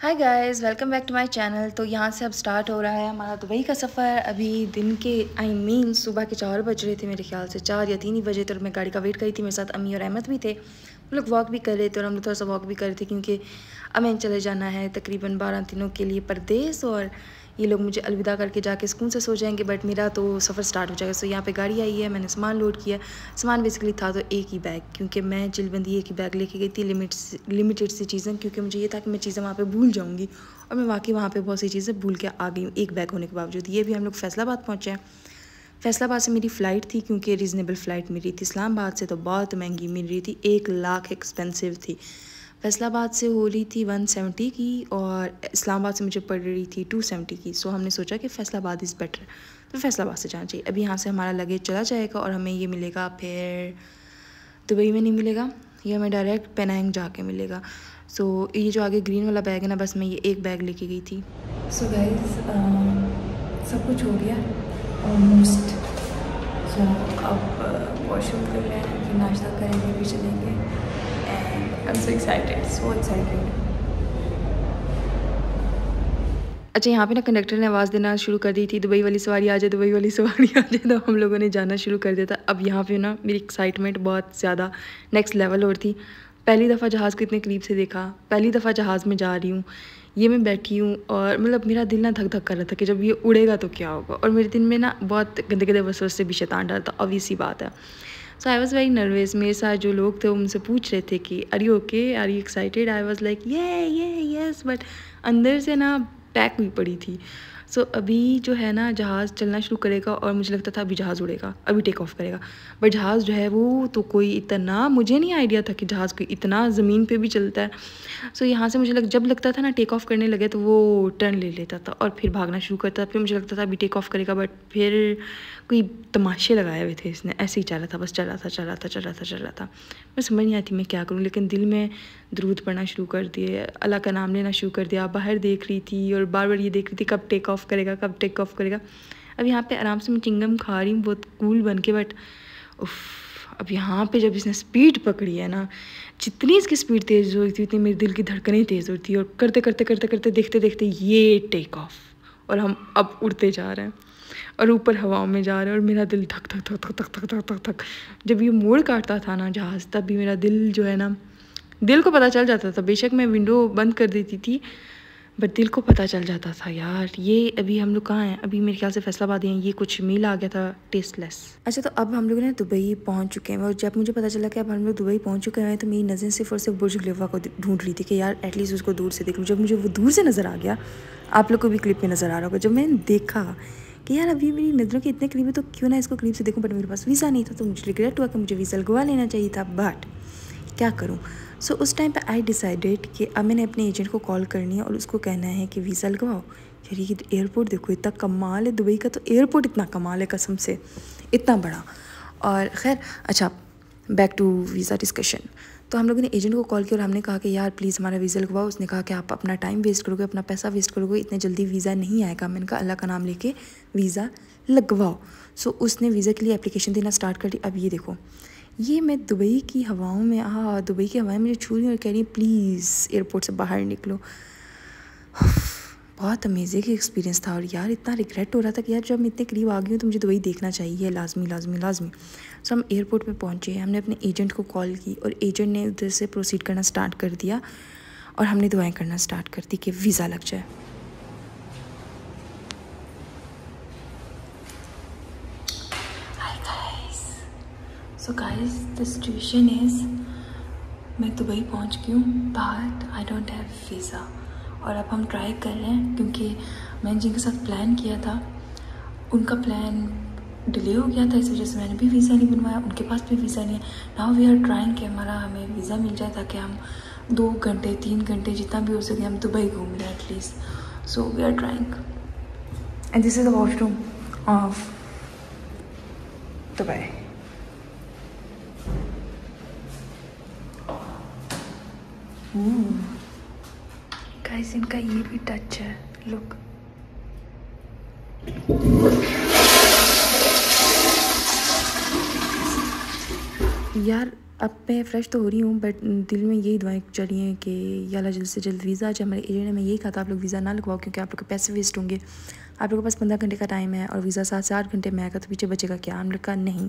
Hi guys, welcome back to my channel. तो यहाँ से अब स्टार्ट हो रहा है हमारा दुबई का सफ़र। अभी दिन के सुबह के 4 बज रहे थे, मेरे ख्याल से 4 या 3 ही बजे थे और मैं गाड़ी का वेट करी थी। मेरे साथ अम्मी और अहमद भी थे। हम लोग वॉक भी कर रहे थे और हम लोग थोड़ा सा वॉक भी कर रहे थे क्योंकि हमें चले जाना है तकरीबन 12 दिनों के लिए परदेस। और ये लोग मुझे अलविदा करके जाके सुकून से सो जाएंगे, बट मेरा तो सफ़र स्टार्ट हो जाएगा। सो यहाँ पे गाड़ी आई है, मैंने सामान लोड किया। सामान बेसिकली था तो एक ही बैग, क्योंकि मैं जिलबंदी एक ही बैग लेके गई थी, लिमिटेड सी चीज़ें, क्योंकि मुझे ये था कि मैं चीज़ें वहाँ पे भूल जाऊँगी। और मैं वाकई वहाँ पे बहुत सी चीज़ें भूल के आ गई हूँ एक बैग होने के बावजूद। ये भी हम लोग फैसलाबाद पहुँचे हैं। फैसलाबाद से मेरी फ़्लाइट थी, क्योंकि रीज़नेबल फ़्लाइट मिल रही थी। इस्लामाबाद से तो बहुत महंगी मिल रही थी, 1 लाख एक्सपेंसिव थी। फैसलाबाद से हो रही थी 170 की और इस्लामाबाद से मुझे पड़ रही थी 270 की। सो हमने सोचा कि फैसलाबाद इज़ बेटर, तो फैसलाबाद से जाना चाहिए। अभी यहाँ से हमारा लगेज चला जाएगा और हमें ये मिलेगा फिर दुबई में नहीं मिलेगा, ये हमें डायरेक्ट पेनांग जाके मिलेगा। सो ये जो आगे ग्रीन वाला बैग है ना, बस मैं ये एक बैग लेके गई थी। सो गाइस, सब कुछ हो गया ऑलमोस्ट। सो अब वॉशरूम कर रहे हैं, फिर नाश्ता करेंगे, फिर चलेंगे। And I am so excited, so excited. अच्छा, यहाँ पे ना कंडक्टर ने आवाज़ देना शुरू कर दी थी, दुबई वाली सवारी आ जाए, दुबई वाली सवारी आ जाए। तो हम लोगों ने जाना शुरू कर दिया था। अब यहाँ पे ना मेरी एक्साइटमेंट बहुत ज़्यादा नेक्स्ट लेवल और थी। पहली दफ़ा जहाज़ को इतने करीब से देखा, पहली दफ़ा जहाज़ में जा रही हूँ, ये मैं बैठी हूँ और मतलब मेरा दिल ना धक धक कर रहा था कि जब ये उड़ेगा तो क्या होगा। और मेरे दिल में ना बहुत गंदे गंदे वसवसे से भी शैतान डर था, ऑब्वियस सी बात है। सो आई वॉज़ वेरी नर्वस। मेरे साथ जो लोग थे वो मुझसे पूछ रहे थे कि are you okay, are you excited. I was like ये यस, बट अंदर से ना पैक हुई पड़ी थी। सो अभी जो है ना जहाज़ चलना शुरू करेगा और मुझे लगता था अभी जहाज़ उड़ेगा, अभी टेक ऑफ करेगा। बट जहाज़ जो है वो तो कोई इतना, मुझे नहीं आइडिया था कि जहाज़ कोई इतना ज़मीन पे भी चलता है। सो यहाँ से मुझे जब लगता था ना टेक ऑफ करने लगे तो वो टर्न ले लेता था और फिर भागना शुरू करता था। फिर मुझे लगता था अभी टेक ऑफ करेगा, बट फिर कोई तमाशे लगाए हुए थे इसने, ऐसे ही चल रहा था, बस चल रहा था। मैं समझ नहीं आती मैं क्या करूँ, लेकिन दिल में दरूद पढ़ना शुरू कर दिए, अल्लाह का नाम लेना शुरू कर दिया। बाहर देख रही थी और बार बार ये देख रही थी कब टेक ऑफ करेगा, कब टेक ऑफ करेगा। अब यहाँ पे आराम से मैं चिंगम खा रही हूँ बहुत कूल बन के, बट अब यहाँ पे जब इसने स्पीड पकड़ी है ना, जितनी इसकी स्पीड तेज़ हो रही थी उतनी मेरे दिल की धड़कनें तेज़ होती थी। और करते देखते देखते ये टेक ऑफ और हम अब उड़ते जा रहे हैं और ऊपर हवाओं में जा रहे हैं और मेरा दिल धक धक धक धक धक धक धक धक। जब ये मोड़ काटता था ना जहाज़, तब भी मेरा दिल जो है ना, दिल को पता चल जाता था। बेशक मैं विंडो बंद कर देती थी, बट दिल को पता चल जाता था यार। ये अभी हम लोग कहाँ हैं, अभी मेरे ख्याल से फैसलाबाद हैं। ये कुछ मील आ गया था टेस्टलेस। अच्छा, तो अब हम लोग ना दुबई पहुंच चुके हैं और जब मुझे पता चला कि अब हम लोग दुबई पहुंच चुके हैं तो मेरी नज़र सिर्फ और सिर्फ बुर्ज खलीफा को ढूंढ रही थी कि यार एटलीस्ट उसको दूर से देख लूँ। जब मुझे वो दूर से नज़र आ गया, आप लोग को भी क्लिप में नज़र आ रहा होगा, जब मैंने देखा कि यार अभी मेरी नज़रों के इतने करीब है तो क्यों ना इसको करीब से देखूँ। बट मेरे पास वीज़ा नहीं था तो मुझे रिग्रेट हुआ कि मुझे वीज़ा लगवा लेना चाहिए था, बट क्या करूँ। सो उस टाइम पे आई डिसाइडेड कि अब मैंने अपने एजेंट को कॉल करनी है और उसको कहना है कि वीज़ा लगवाओ। यार ये एयरपोर्ट देखो, इतना कमाल है दुबई का, तो एयरपोर्ट इतना कमाल है कसम से, इतना बड़ा। और खैर अच्छा, बैक टू वीज़ा डिस्कशन। तो हम लोगों ने एजेंट को कॉल किया और हमने कहा कि यार प्लीज़ हमारा वीज़ा लगवाओ। उसने कहा कि आप अपना टाइम वेस्ट करोगे, अपना पैसा वेस्ट करोगे, इतने जल्दी वीज़ा नहीं आएगा। मैंने कहा अल्लाह का नाम लेके वीज़ा लगवाओ। सो उसने वीज़ा के लिए एप्लीकेशन देना स्टार्ट कर दी। अब ये देखो, ये मैं दुबई की हवाओं में दुबई की हवाएं मुझे छू रही हैं और कह रही हैं प्लीज़ एयरपोर्ट से बाहर निकलो। बहुत अमेजिंग एक्सपीरियंस था और यार इतना रिग्रेट हो रहा था कि यार जब मैं इतने करीब आ गई हूँ तो मुझे दुबई देखना चाहिए, लाजमी। सो हम एयरपोर्ट में पहुँचे, हमने अपने एजेंट को कॉल की और एजेंट ने उधर से प्रोसीड करना स्टार्ट कर दिया और हमने दुआएं करना स्टार्ट कर दी कि वीज़ा लग जाए। So guys, the situation is मैं दुबई पहुंच गई हूँ, but I don't have visa. और अब हम ट्राई कर रहे हैं, क्योंकि मैंने जिनके साथ प्लान किया था उनका प्लान डिले हो गया था, इस वजह से मैंने भी वीज़ा नहीं बनवाया, उनके पास भी वीज़ा नहीं है। नाउ वी आर ट्राइंग कि हमें वीज़ा मिल जाए ताकि हम 2 घंटे 3 घंटे जितना भी हो सके हम दुबई घूम लें at least. So we are trying and this is the washroom of Dubai. Guys, इनका ये भी टच है, लुक। यार अब मैं फ़्रेश तो हो रही हूँ, बट दिल में यही दुआएं चल रही हैं कि या अल्लाह जल्द से जल्द वीज़ा आ जाए। हमारे एजेंट ने मैं यही कहा था आप लोग वीज़ा ना लगवाओ, क्योंकि आप लोग के पैसे वेस्ट होंगे। आप लोगों के पास 15 घंटे का टाइम है और वीज़ा 7 से 8 घंटे में आएगा, तो पीछे बचेगा क्या। हम लोग का नहीं,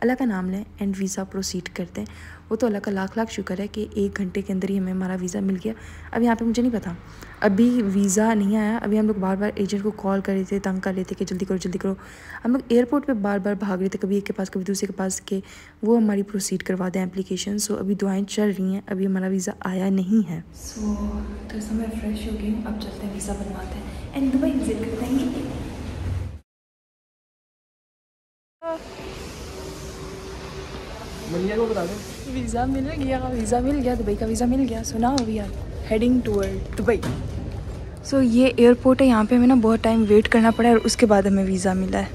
अल्लाह का नाम लें एंड वीज़ा प्रोसीड करते हैं। वो तो अल्लाह का लाख लाख शुक्र है कि 1 घंटे के अंदर ही हमें हमारा वीज़ा मिल गया। अब यहाँ पे मुझे नहीं पता, अभी वीज़ा नहीं आया। अभी हम लोग बार बार एजेंट को कॉल कर रहे थे, तंग कर रहे थे कि जल्दी करो जल्दी करो। हम लोग एयरपोर्ट पे बार बार भाग रहे थे, कभी एक के पास कभी दूसरे के पास, के वो हमारी प्रोसीड करवा दें एप्लीकेशन। सो अभी दुआएं चल रही हैं, अभी हमारा वीज़ा आया नहीं है। सो तो समय फ्रेश हो गई हूँ, अब चलते हैं वीज़ा बनवाते हैं एंड दुबई विजिट करते हैं। को बता दो वीज़ा मिल गया, दुबई का वीज़ा मिल गया। So now we are heading toward Dubai. So ये एयरपोर्ट है, यहाँ पे हमें ना बहुत टाइम वेट करना पड़ा है और उसके बाद हमें वीज़ा मिला है।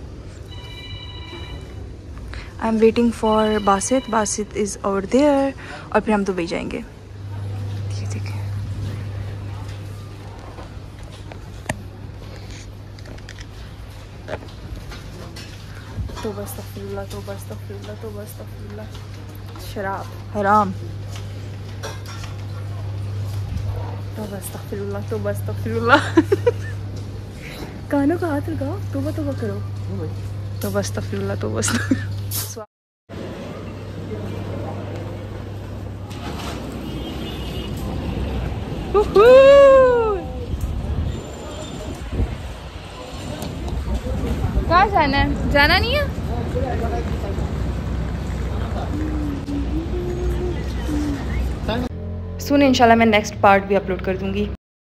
I am waiting for Basit is over there, और फिर हम दुबई जाएंगे। ठीक है। तो बस शराब हराम। तो बस कानों का हाथ लगाओ, तोबा करो। तो बस कहाँ जाना है? जाना नहीं है। सुन इंशाल्लाह मैं नेक्स्ट पार्ट भी अपलोड कर दूंगी।